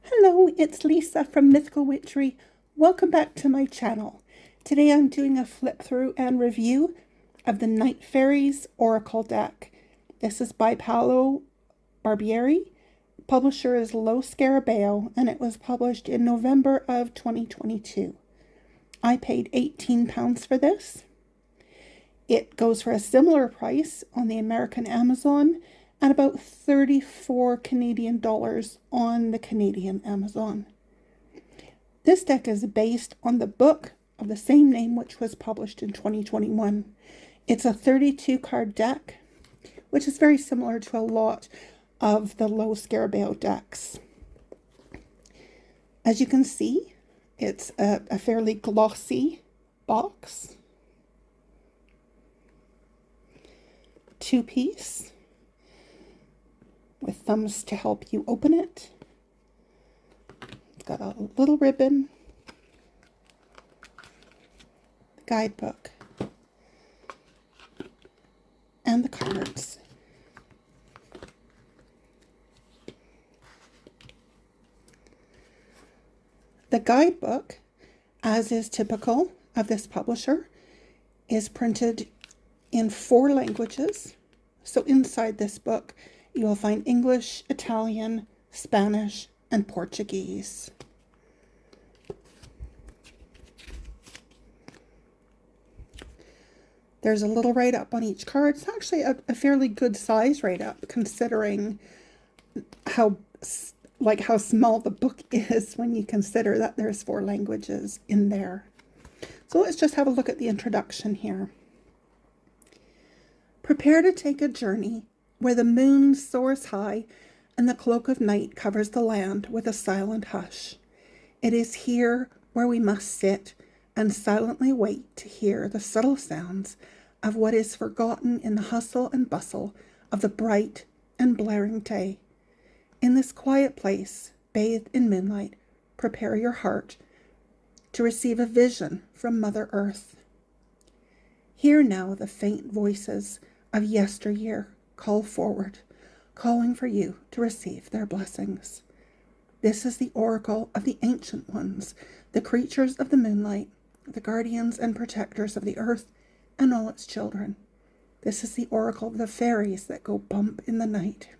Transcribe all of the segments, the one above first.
Hello, it's Lisa from Mythical Witchery. Welcome back to my channel. Today I'm doing a flip through and review of the Night Fairies Oracle deck. This is by Paolo Barbieri. Publisher is Lo Scarabeo, and it was published in November of 2022. I paid £18 for this. It goes for a similar price on the American Amazon and about 34 Canadian dollars on the Canadian Amazon. This deck is based on the book of the same name, which was published in 2021. It's a 32 card deck, which is very similar to a lot of the Lo Scarabeo decks. As you can see, it's a fairly glossy box. Two-piece with thumbs to help you open it. It's got a little ribbon, the guidebook, and the cards. The guidebook, as is typical of this publisher, is printed in 4 languages. So inside this book, you will find English, Italian, Spanish, and Portuguese. There's a little write-up on each card. It's actually a fairly good size write-up, considering how small the book is when you consider that there's 4 languages in there. So let's just have a look at the introduction here. Prepare to take a journey where the moon soars high and the cloak of night covers the land with a silent hush. It is here where we must sit and silently wait to hear the subtle sounds of what is forgotten in the hustle and bustle of the bright and blaring day. In this quiet place, bathed in moonlight, prepare your heart to receive a vision from Mother Earth. Hear now the faint voices of yesteryear call forward, calling for you to receive their blessings. This is the oracle of the ancient ones, the creatures of the moonlight, the guardians and protectors of the earth and all its children. This is the oracle of the fairies that go bump in the night.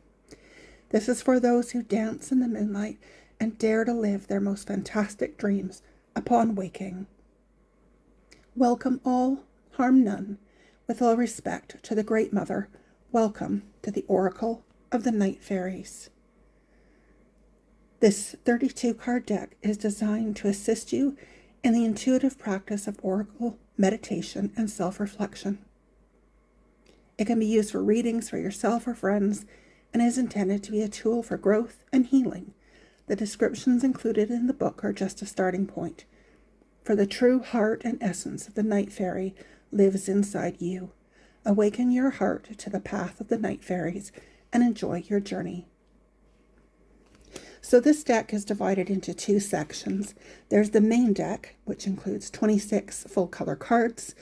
This is for those who dance in the moonlight and dare to live their most fantastic dreams upon waking. Welcome all, harm none. With all respect to the Great Mother, welcome to the Oracle of the Night Fairies. This 32 card deck is designed to assist you in the intuitive practice of oracle meditation and self-reflection. It can be used for readings for yourself or friends and is intended to be a tool for growth and healing. The descriptions included in the book are just a starting point. For the true heart and essence of the Night Fairy lives inside you. Awaken your heart to the path of the Night Fairies and enjoy your journey. So this deck is divided into 2 sections. There's the main deck, which includes 26 full color cards,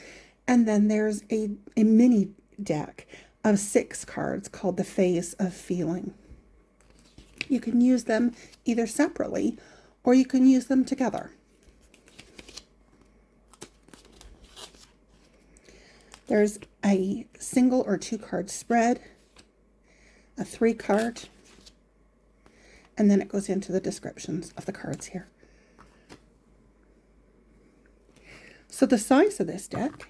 and then there's a mini deck of 6 cards called the Phase of Feeling. You can use them either separately or you can use them together. There's a single or 2 card spread, a 3 card, and then it goes into the descriptions of the cards here. So the size of this deck,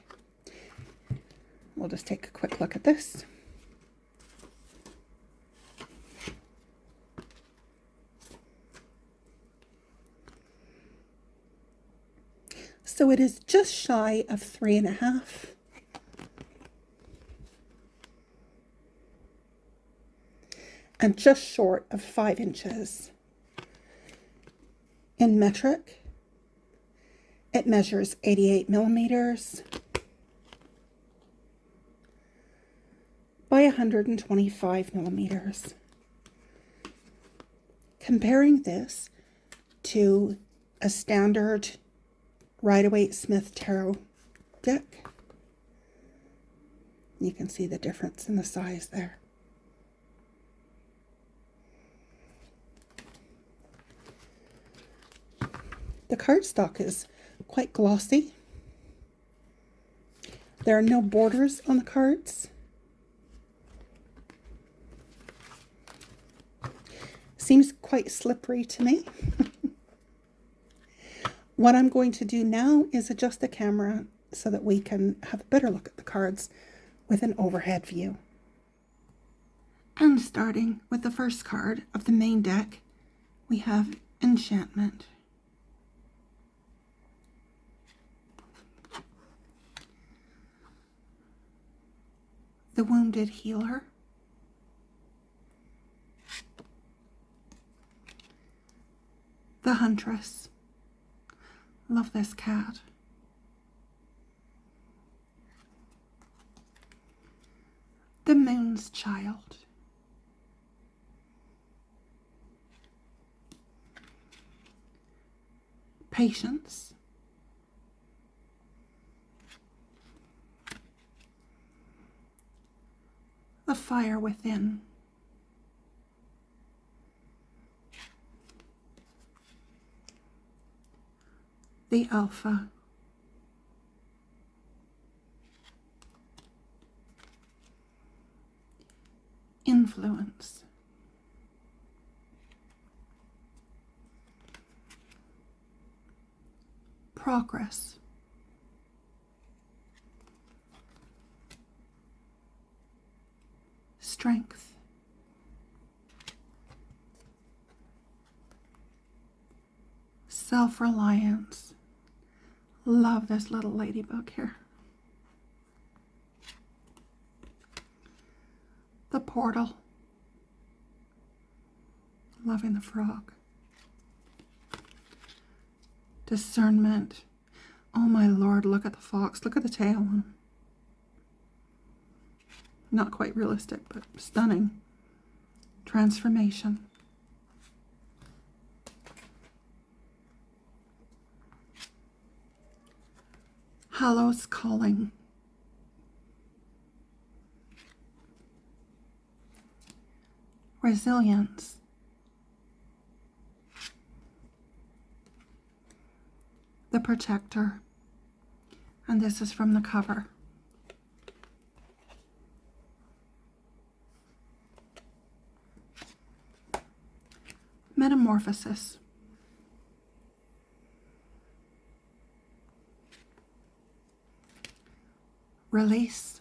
we'll just take a quick look at this. So it is just shy of 3.5. And just short of 5 inches. In metric, it measures 88 millimeters by 125 millimeters. Comparing this to a standard Rider-Waite-Smith tarot deck, you can see the difference in the size there. The cardstock is quite glossy. There are no borders on the cards. Seems quite slippery to me. What I'm going to do now is adjust the camera so that we can have a better look at the cards with an overhead view. And starting with the first card of the main deck, we have Enchantment. The Wounded Healer. The Huntress. Love this cat. The Moon's Child. Patience. The Fire Within. The Alpha. Influence. Progress. Strength. Self-reliance. Love this little ladybug here. The Portal. Loving the frog. Discernment. Oh my lord, look at the fox. Look at the tail on him. Not quite realistic, but stunning. Transformation. Hallow's Calling. Resilience. The Protector. And this is from the cover. Metamorphosis. Release.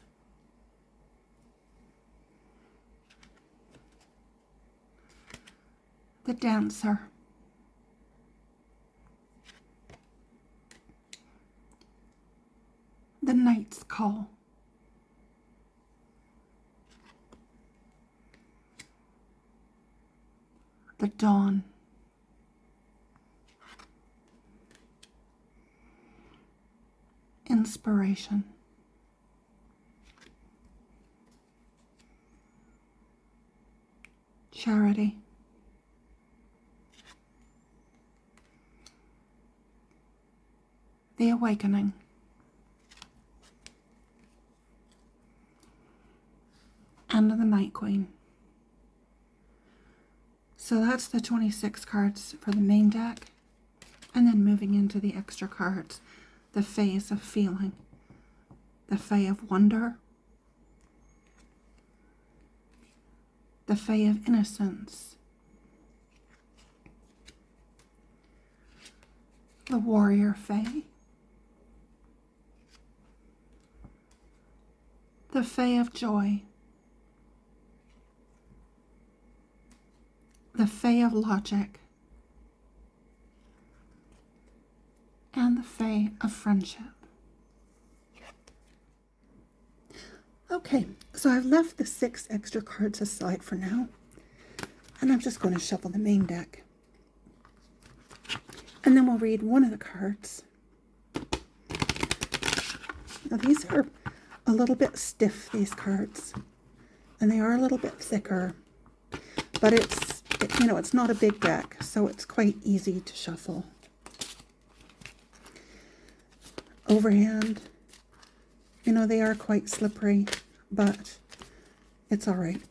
The Dancer. The Knight's Call. The Dawn. Inspiration. Charity. The Awakening. And the Night Queen. So that's the 26 cards for the main deck. And then moving into the extra cards. The Phase of Feeling. The Fae of Wonder. The Fae of Innocence. The Warrior Fae. The Fae of Joy. The Fae of Logic. And the Fae of Friendship. Okay, so I've left the 6 extra cards aside for now. And I'm just going to shuffle the main deck. And then we'll read one of the cards. Now these are a little bit stiff, these cards. And they are a little bit thicker. But it's not a big deck, so it's quite easy to shuffle. Overhand. They are quite slippery, but it's all right.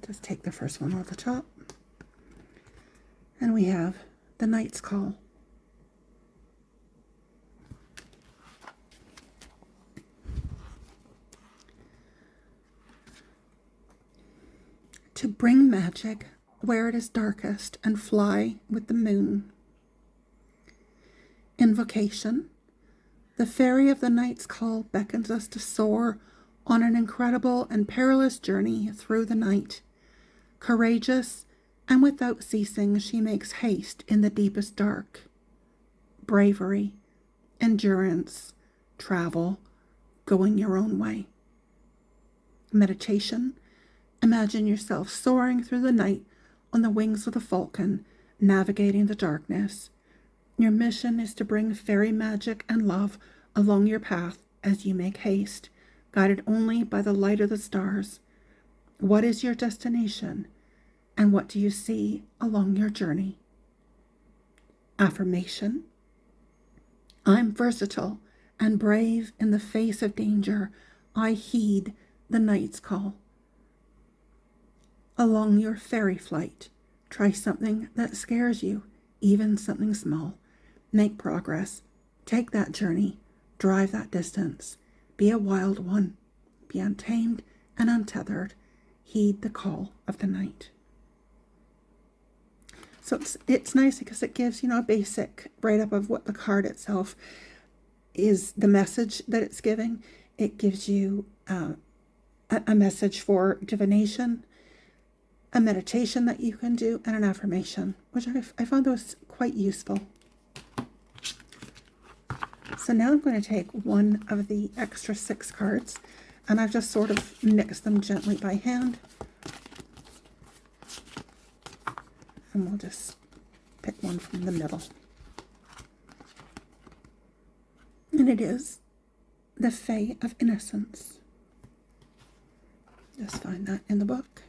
Just take the first one off the top. And we have the Knight's Call. To bring magic where it is darkest and fly with the moon. Invocation. The Fairy of the Knight's Call beckons us to soar on an incredible and perilous journey through the night. Courageous and without ceasing, she makes haste in the deepest dark. Bravery, endurance, travel, going your own way. Meditation. Imagine yourself soaring through the night on the wings of the falcon, navigating the darkness. Your mission is to bring fairy magic and love along your path as you make haste, guided only by the light of the stars. What is your destination, and what do you see along your journey? Affirmation. I'm versatile and brave in the face of danger. I heed the Knight's Call. Along your fairy flight, try something that scares you, even something small. Make progress. Take that journey. Drive that distance. Be a wild one. Be untamed and untethered. Heed the call of the night. So it's nice because it gives, a basic write-up of what the card itself is, the message that it's giving. It gives you a message for divination, a meditation that you can do, and an affirmation, which I found those quite useful. So now I'm going to take one of the extra 6 cards, and I've just sort of mixed them gently by hand. And we'll just pick one from the middle. And it is the Fae of Innocence. Just find that in the book.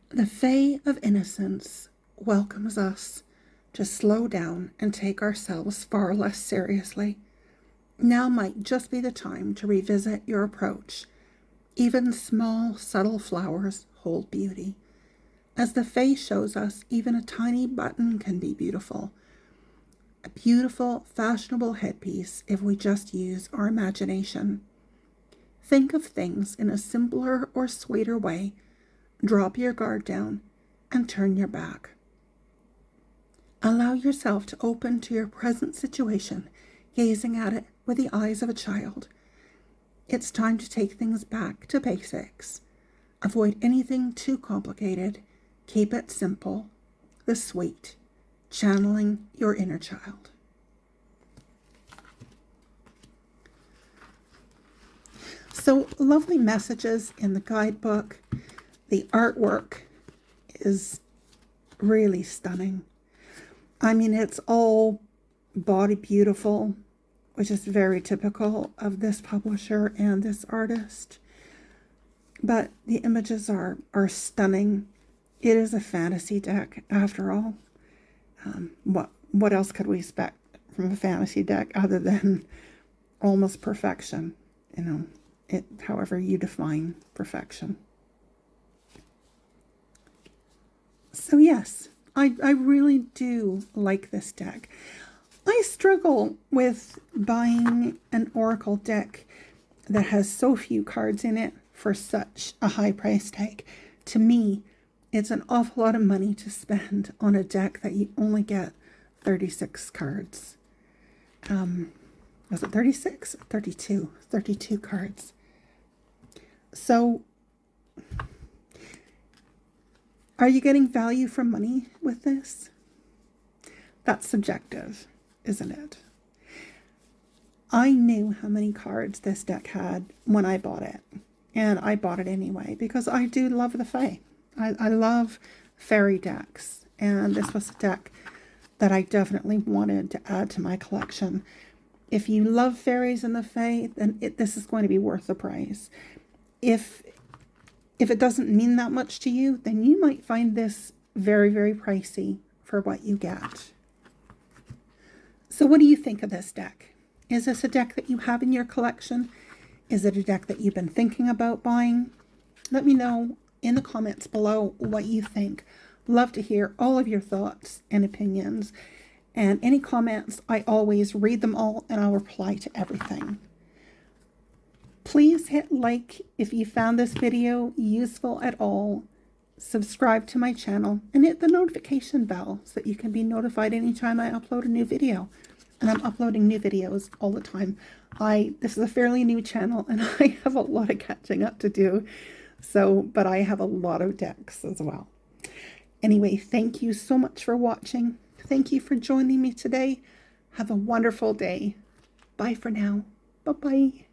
The Fae of Innocence welcomes us to slow down and take ourselves far less seriously. Now might just be the time to revisit your approach. Even small, subtle flowers hold beauty. As the Fae shows us, even a tiny button can be beautiful. A beautiful, fashionable headpiece if we just use our imagination. Think of things in a simpler or sweeter way. Drop your guard down and turn your back. Allow yourself to open to your present situation, gazing at it with the eyes of a child. It's time to take things back to basics. Avoid anything too complicated. Keep it simple, the sweet, channeling your inner child. So lovely messages in the guidebook. The artwork is really stunning. I mean, it's all body beautiful, which is very typical of this publisher and this artist. But the images are stunning. It is a fantasy deck, after all. What else could we expect from a fantasy deck other than almost perfection? However you define perfection. So yes, I really do like this deck. I struggle with buying an Oracle deck that has so few cards in it for such a high price tag. To me, it's an awful lot of money to spend on a deck that you only get 36 cards. Was it 36? 32. 32 cards. So, are you getting value for money with this? That's subjective, isn't it? I knew how many cards this deck had when I bought it. And I bought it anyway because I do love the Fae. I love fairy decks. And this was a deck that I definitely wanted to add to my collection. If you love fairies and the Fae, then this is going to be worth the price. If it doesn't mean that much to you, then you might find this very, very pricey for what you get. So what do you think of this deck? Is this a deck that you have in your collection? Is it a deck that you've been thinking about buying? Let me know in the comments below what you think. Love to hear all of your thoughts and opinions. And any comments, I always read them all and I'll reply to everything. Please hit like if you found this video useful at all. Subscribe to my channel and hit the notification bell so that you can be notified anytime I upload a new video. And I'm uploading new videos all the time. This is a fairly new channel and I have a lot of catching up to do. But I have a lot of decks as well. Anyway, thank you so much for watching. Thank you for joining me today. Have a wonderful day. Bye for now. Bye-bye.